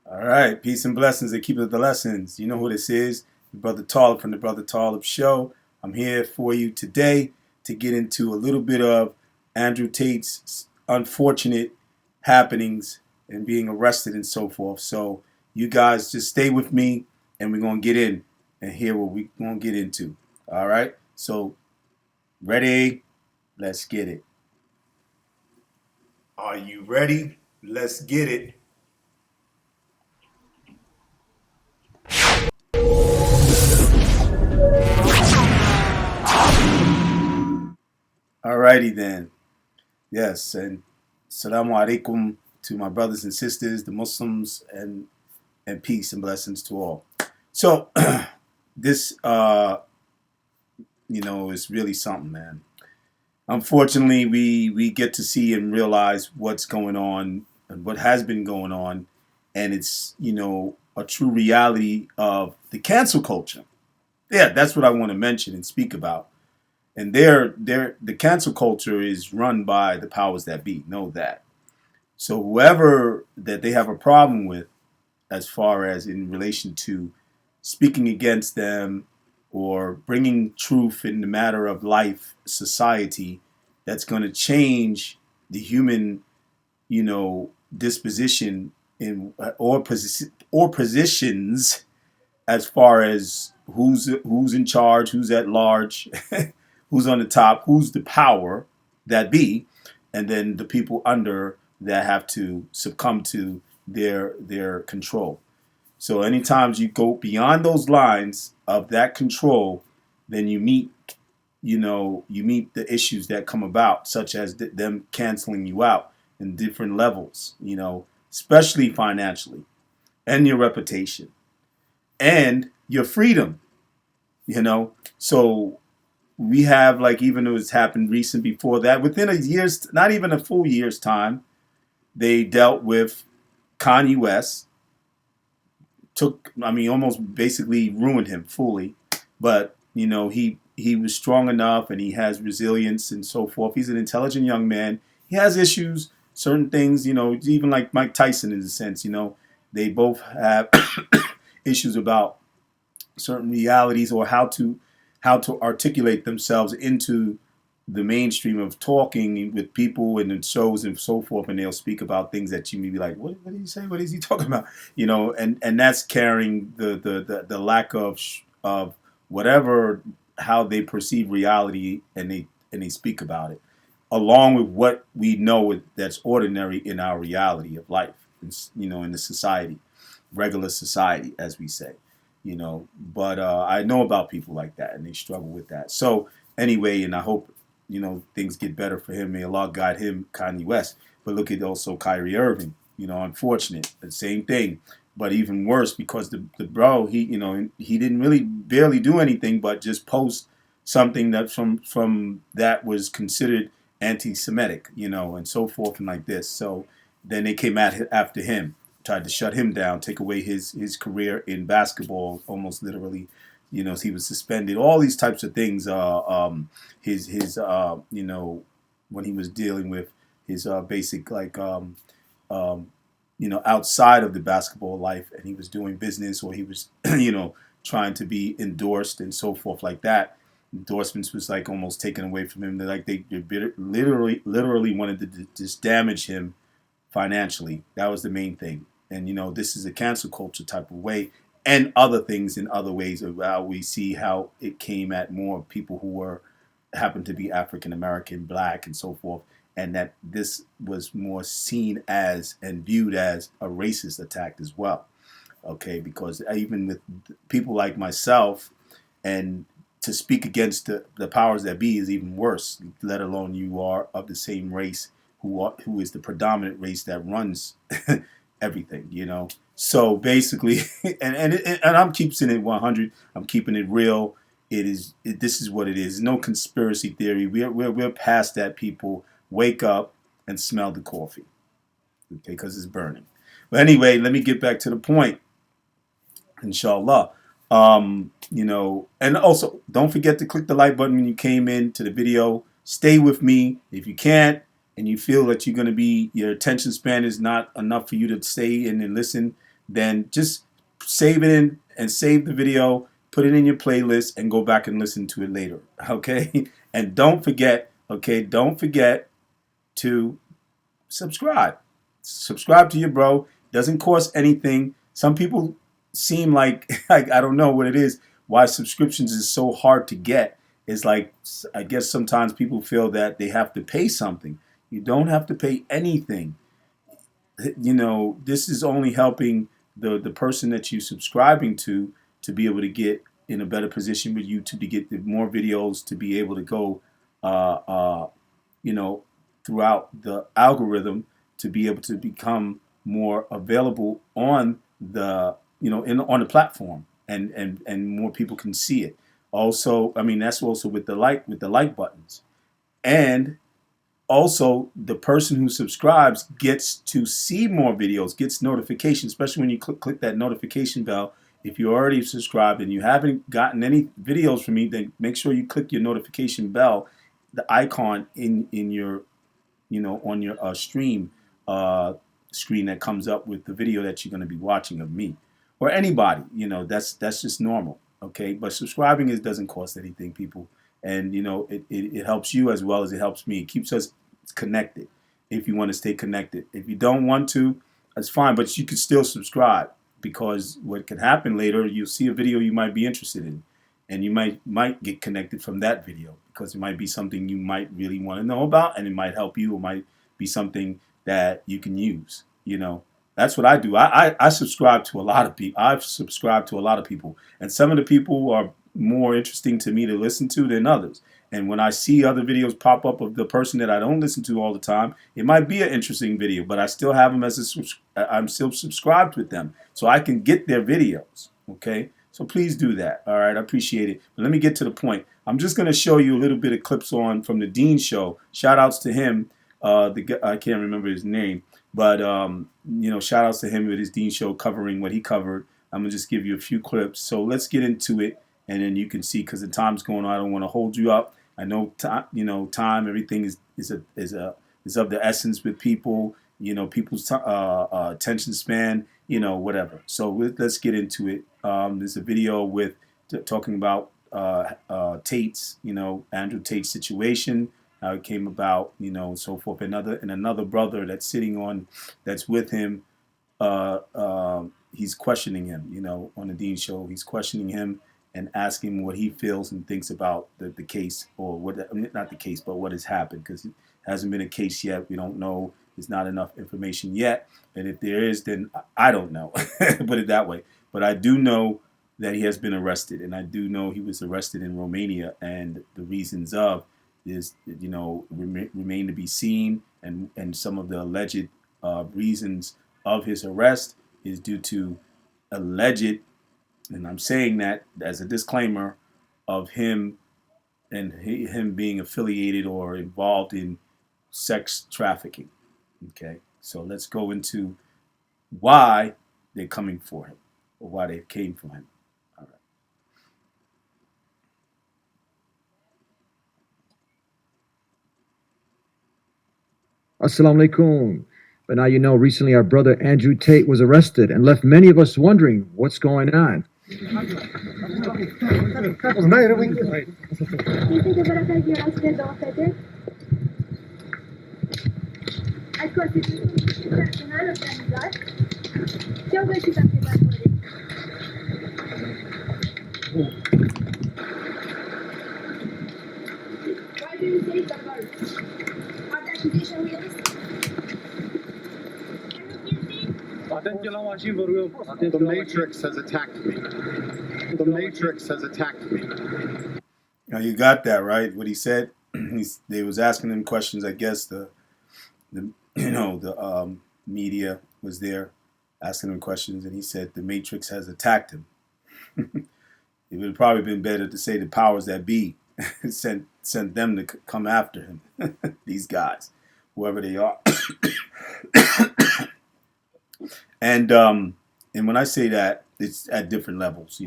All right, peace and blessings and keep it the lessons. You know who this is, your brother Taalib from the Brother Taalib Show. I'm here for you today to get into a little bit of Andrew Tate's unfortunate happenings and being arrested and so forth. So you guys just stay with me and we're going to get in and hear what we're going to get into. All right, so ready? Let's get it. Are you ready? Let's get it. Alrighty then. Yes, and Assalamu alaikum to my brothers and sisters, the Muslims, and peace and blessings to all. So, this, is really something, man. Unfortunately, we get to see and realize what's going on and what has been going on, and it's, a true reality of the cancel culture. Yeah, that's what I want to mention and speak about. And the cancel culture is run by the powers that be. Know that. So whoever that they have a problem with, as far as in relation to speaking against them or bringing truth in the matter of life, society, that's going to change the human, disposition in or positions as far as who's in charge, who's at large, who's on the top, who's the power that be, and then the people under that have to succumb to their control. So anytime you go beyond those lines of that control, then you meet the issues that come about, such as them canceling you out in different levels, especially financially, and your reputation and your freedom, So we have, like, even though it's happened recent before that, within a year's, not even a full year's time, they dealt with Kanye West. Almost basically ruined him fully. But, he was strong enough and he has resilience and so forth. He's an intelligent young man. He has issues, certain things, even like Mike Tyson in a sense, they both have issues about certain realities or how to articulate themselves into the mainstream of talking with people and in shows and so forth, and they'll speak about things that you may be like, what did he say? What is he talking about? And that's carrying the lack of whatever, how they perceive reality, and they speak about it, along with what we know that's ordinary in our reality of life, in the society, regular society, as we say. But I know about people like that, and they struggle with that. So anyway, and I hope things get better for him. May Allah guide him, Kanye West. But look at also Kyrie Irving. Unfortunate, the same thing, but even worse because the bro, he didn't really barely do anything but just post something that from that was considered anti-Semitic, and so forth and like this. So then they came after him, tried to shut him down, take away his career in basketball, almost literally. He was suspended. All these types of things. His when he was dealing with his basic, like, outside of the basketball life, and he was doing business, or he was trying to be endorsed and so forth like that. Endorsements was like almost taken away from him. They literally wanted to just damage him financially. That was the main thing. And this is a cancel culture type of way, and other things in other ways of how we see how it came at more people who happened to be African American, black, and so forth, and that this was more seen as and viewed as a racist attack as well. Okay, because even with people like myself, and to speak against the powers that be is even worse, let alone you are of the same race who is the predominant race that runs everything, So basically, and I'm keeping it 100. I'm keeping it real. This is what it is. No conspiracy theory. We're past that. People, wake up and smell the coffee, okay? Because it's burning. But anyway, let me get back to the point. Inshallah. And also don't forget to click the like button when you came into the video. Stay with me. If you can't, and you feel that your attention span is not enough for you to stay in and listen, then just save it in and save the video, put it in your playlist, and go back and listen to it later. Okay? And don't forget, don't forget to subscribe. Subscribe to your bro. Doesn't cost anything. Some people seem like I don't know what it is. Why subscriptions is so hard to get. It's like, I guess sometimes people feel that they have to pay something. You don't have to pay anything. This is only helping the person that you're subscribing to be able to get in a better position with YouTube, to get the more videos, to be able to go uh, uh, you know throughout the algorithm, to be able to become more available on the on the platform, and more people can see it. Also, I mean, that's also with the like buttons. And also, the person who subscribes gets to see more videos, gets notifications, especially when you click that notification bell. If you're already subscribed and you haven't gotten any videos from me, then make sure you click your notification bell, the icon in your on your stream screen that comes up with the video that you're going to be watching of me or anybody. That's just normal. Okay, but subscribing doesn't cost anything, people, and it helps you as well as it helps me. It keeps us connected. If you want to stay connected, if you don't want to, that's fine, but you can still subscribe, because what can happen later, you'll see a video you might be interested in, and you might get connected from that video, because it might be something you might really want to know about, and it might help you, or might be something that you can use. That's what I do. I subscribe to a lot of people. I've subscribed to a lot of people, and some of the people are more interesting to me to listen to than others. And when I see other videos pop up of the person that I don't listen to all the time, it might be an interesting video, but I still have them I'm still subscribed with them, so I can get their videos. Okay, so please do that. All right, I appreciate it. But let me get to the point. I'm just going to show you a little bit of clips from the Dean show. Shout outs to him. I can't remember his name, but shout outs to him with his Dean show covering what he covered. I'm gonna just give you a few clips. So let's get into it, and then you can see, because the time's going on. I don't want to hold you up. I know time. Everything is of the essence with people. People's attention span. Whatever. So let's get into it. There's a video with talking about Tate's, Andrew Tate's situation, how it came about, so forth. Another brother that's with him. He's questioning him, on the Dean show. He's questioning him and asking what he feels and thinks about the case, or not the case, but what has happened, because it hasn't been a case yet. We don't know. There's not enough information yet. And if there is, then I don't know. Put it that way. But I do know that he has been arrested, and I do know he was arrested in Romania, and the reasons of is, remain to be seen, and some of the alleged reasons of his arrest is due to alleged, and I'm saying that as a disclaimer, of him being affiliated or involved in sex trafficking. Okay, so let's go into why they're coming for him, or why they came for him. All right. Assalamu alaikum. But now recently our brother Andrew Tate was arrested and left many of us wondering what's going on. Why do you take the words? Are the accusation realistic? The Matrix has attacked me. The Matrix has attacked me. Now you got that right. What he said. They was asking him questions. I guess the media was there asking him questions, and he said the Matrix has attacked him. It would have probably been better to say the powers that be sent them to come after him. These guys, whoever they are. And when I say that, it's at different levels.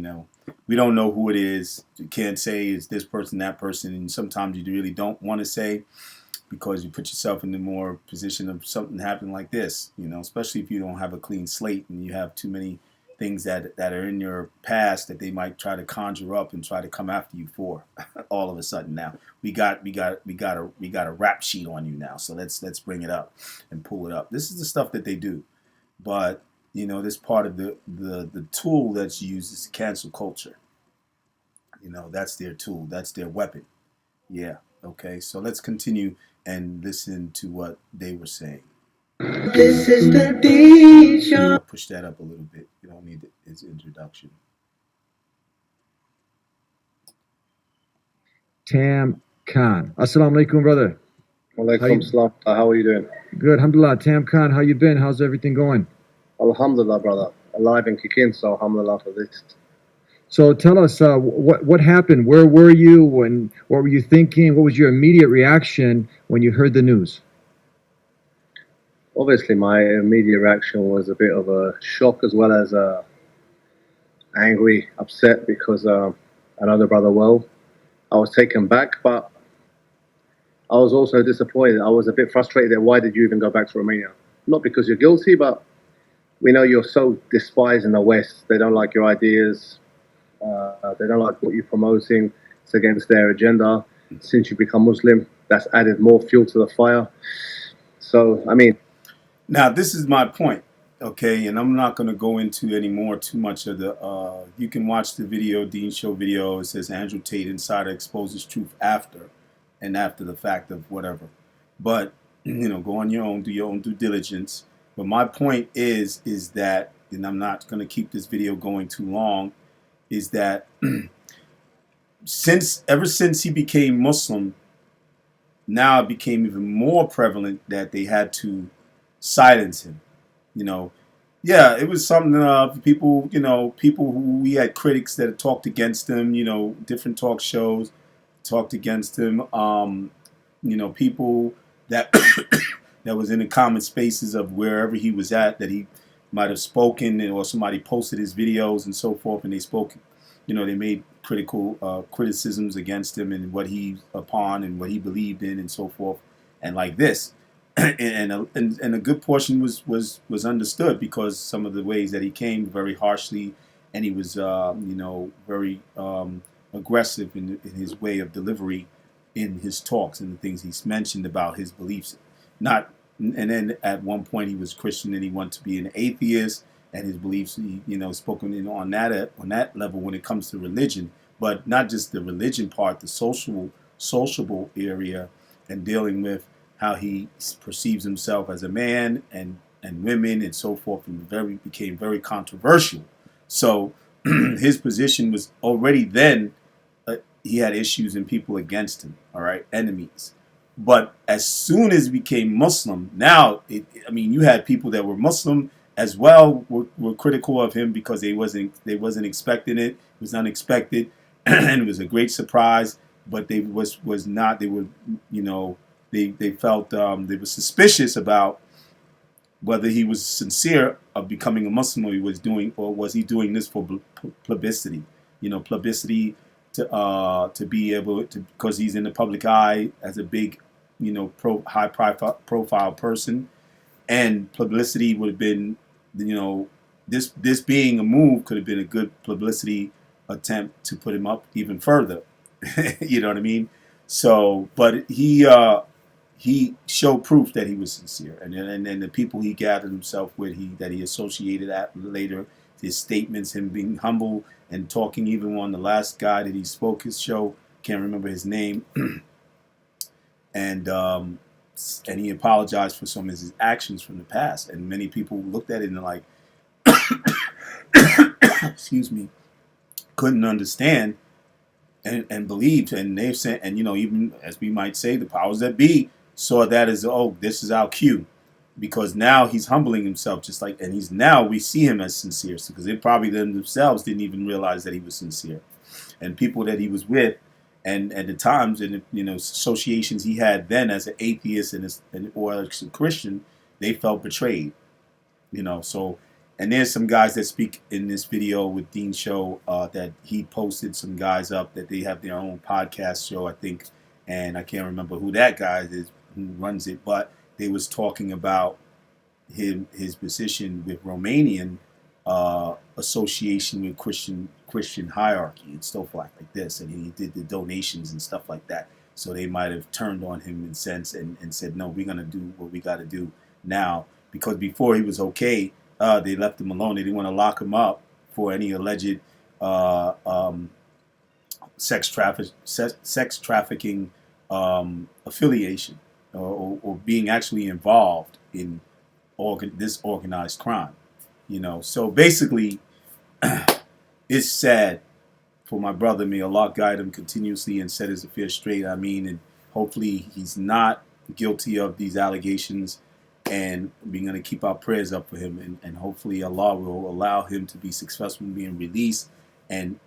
We don't know who it is. You can't say it's this person, that person, and sometimes you really don't want to say. because you put yourself in the more position of something happening like this, especially if you don't have a clean slate and you have too many things that are in your past that they might try to conjure up and try to come after you for. All of a sudden now we got a rap sheet on you now, so let's bring it up and pull it up. This is the stuff that they do, but this part of the tool that's used is cancel culture. That's their tool, that's their weapon. Yeah. Okay, so let's continue and listen to what they were saying. This is the beat show. Push that up a little bit. You don't need its introduction. Tam Khan. Assalamu alaikum, brother. Walaikum salam. How are you doing? Good, alhamdulillah. Tam Khan, how you been? How's everything going? Alhamdulillah, brother. Alive and kicking, so alhamdulillah for this. So tell us, what happened? Where were you? And what were you thinking? What was your immediate reaction when you heard the news? Obviously, my immediate reaction was a bit of a shock as well as angry, upset, because I know the brother well. I was taken back, but I was also disappointed. I was a bit frustrated that why did you even go back to Romania? Not because you're guilty, but we know you're so despised in the West. They don't like your ideas. They don't like what you're promoting. It's against their agenda. Since you become Muslim, that's added more fuel to the fire. So, I mean... Now, this is my point, okay? And I'm not going to go into too much of the... you can watch the video, Dean Show video. It says Andrew Tate Insider exposes truth after the fact of whatever. But, go on your own, do your own due diligence. But my point is that, and I'm not going to keep this video going too long, is that ever since he became Muslim, now it became even more prevalent that they had to silence him. Yeah, it was something people who we had critics that had talked against him, different talk shows talked against him, people that that was in the common spaces of wherever he was at, that he might have spoken, or somebody posted his videos and so forth, and they spoke, they made criticisms against him and what he's upon and what he believed in and so forth, and like this, and a good portion was understood, because some of the ways that he came very harshly, and he was very aggressive in his way of delivery in his talks and the things he's mentioned about his beliefs. And then at one point he was Christian and he wanted to be an atheist, and his beliefs, spoken on that level when it comes to religion, but not just the religion part, the sociable area, and dealing with how he perceives himself as a man and women and so forth, and became very controversial. So his position was already then, he had issues and people against him, all right, enemies. But as soon as he became Muslim, now, you had people that were Muslim as well were critical of him because they wasn't expecting it. It was unexpected, and it was a great surprise. But they was not. They were, they felt they were suspicious about whether he was sincere of becoming a Muslim, or was he doing this for publicity? Publicity to be able to, because he's in the public eye as a big, high profile person, and publicity would have been, this being a move could have been a good publicity attempt to put him up even further. You know what I mean? So, but he showed proof that he was sincere, and the people he gathered himself with, that he associated at later, his statements, him being humble and talking, even on the last guy that he spoke his show, can't remember his name, and he apologized for some of his actions from the past, and many people looked at it and like, excuse me, couldn't understand and believed, and they've said, and even as we might say, the powers that be saw that as, oh, this is our cue, because now he's humbling himself, just like, and we see him as sincere, because they probably themselves didn't even realize that he was sincere, and people that he was with, and at the times and associations he had then as an atheist or as a Christian, they felt betrayed, So, and there's some guys that speak in this video with Dean Show that he posted some guys up that they have their own podcast show, I think, and I can't remember who that guy is, who runs it, but they was talking about his position with Romanian association with Christian hierarchy and stuff like this, and he did the donations and stuff like that. So they might have turned on him in a sense and said, no, we're gonna do what we got to do now, because before he was okay, they left him alone. They didn't want to lock him up for any alleged sex trafficking affiliation or being actually involved in this organized crime. So basically, it's sad for my brother. May Allah guide him continuously and set his affairs straight. And hopefully he's not guilty of these allegations, and we're going to keep our prayers up for him, and hopefully Allah will allow him to be successful in being released, and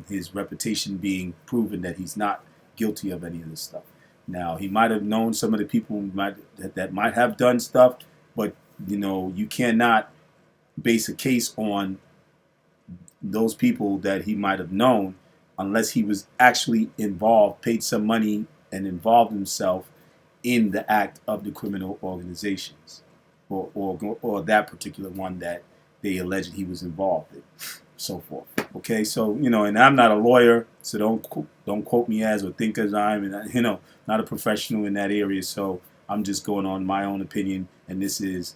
his reputation being proven that he's not guilty of any of this stuff. Now, he might have known some of the people that might have done stuff, but you cannot base a case on those people that he might have known unless he was actually involved, paid some money, and involved himself in the act of the criminal organizations, or that particular one that they alleged he was involved in, so forth. Okay, so and I'm not a lawyer, so don't quote me as or think as I'm, not a professional in that area. So I'm just going on my own opinion, and this is,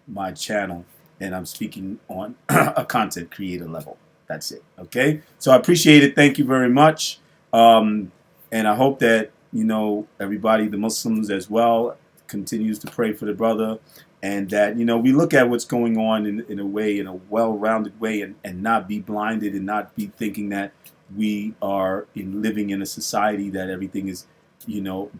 my channel, and I'm speaking on a content creator level. That's it. Okay, so I appreciate it. Thank you very much, and I hope that everybody, the Muslims as well, continues to pray for the brother, and that we look at what's going on in a way, in a well-rounded way, and not be blinded and not be thinking that we are living in a society that everything is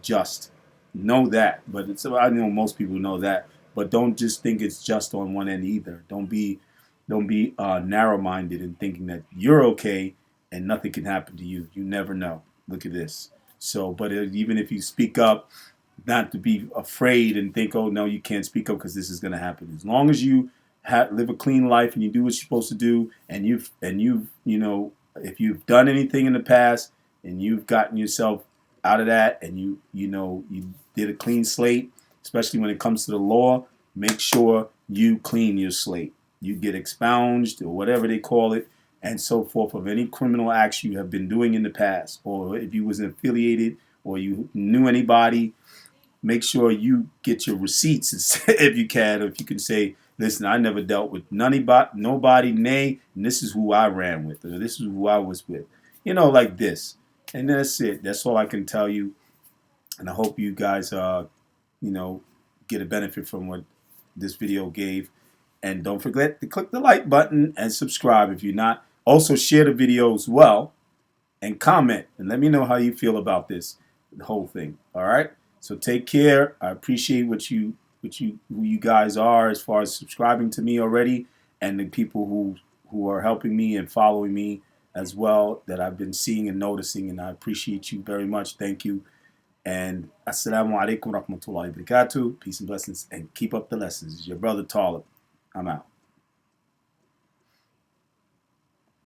just. Know that, but I know most people know that, but don't just think it's just on one end either. Don't be narrow-minded in thinking that you're okay and nothing can happen to you. You never know. Look at this. So, but even if you speak up, not to be afraid and think, oh no, you can't speak up because this is going to happen. As long as you live a clean life and you do what you're supposed to do, and you've if you've done anything in the past and you've gotten yourself out of that, and you did a clean slate, especially when it comes to the law, make sure you clean your slate. You get expunged, or whatever they call it, and so forth, of any criminal acts you have been doing in the past, or if you was affiliated or you knew anybody. Make sure you get your receipts if you can, or if you can say, listen, I never dealt with nobody, nay, and this is who I ran with, or this is who I was with, like this. And that's it. That's all I can tell you. And I hope you guys, get a benefit from what this video gave. And don't forget to click the like button and subscribe if you're not. Also, share the video as well, and comment, and let me know how you feel about the whole thing. All right. So take care. I appreciate who you guys are as far as subscribing to me already, and the people who are helping me and following me as well, that I've been seeing and noticing, and I appreciate you very much. Thank you. And assalamu alaikum rahmatullahi wa barakatuh. Peace and blessings, and keep up the lessons. Your brother Taalib. I'm out.